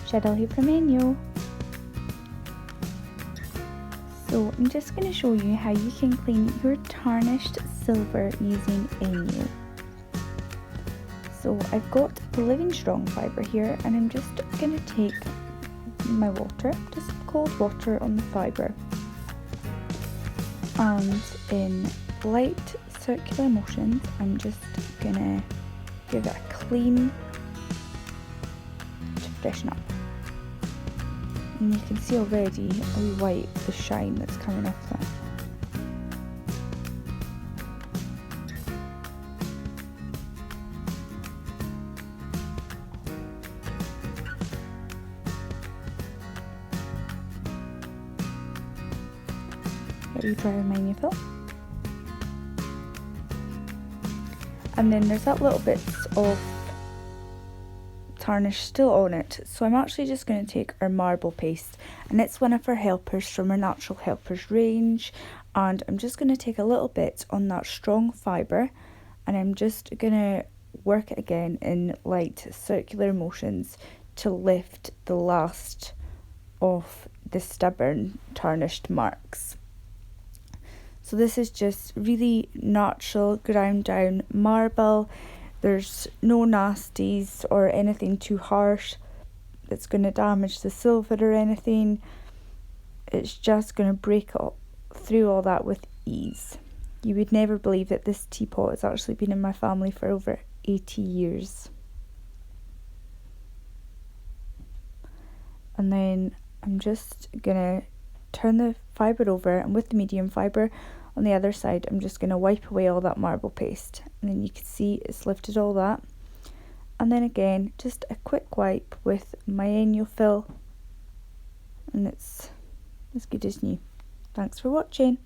Cheryl here from ENJO. So I'm just going to show you how you can clean your tarnished silver using ENJO. So I've got the Living Strong fibre here, and I'm just going to take my water, just cold water on the fibre, and in light circular motions I'm just going to give it a clean to freshen up. And you can see already a wee white, the shine that's coming off that. Get you dry my enjofil. And then there's that little bits of tarnish still on it, so I'm actually just going to take our marble paste, and it's one of our helpers from our natural helpers range, and I'm just going to take a little bit on that strong fibre, and I'm just going to work it again in light circular motions to lift the last of the stubborn tarnished marks. So this is just really natural ground down marble. There's no nasties or anything too harsh that's going to damage the silver or anything. It's just going to break up through all that with ease. You would never believe that this teapot has actually been in my family for over 80 years. And then I'm just going to turn the fibre over, and with the medium fibre on the other side I'm just going to wipe away all that marble paste, and then you can see it's lifted all that. And then again just a quick wipe with my enjofil, and it's as good as new. Thanks for watching.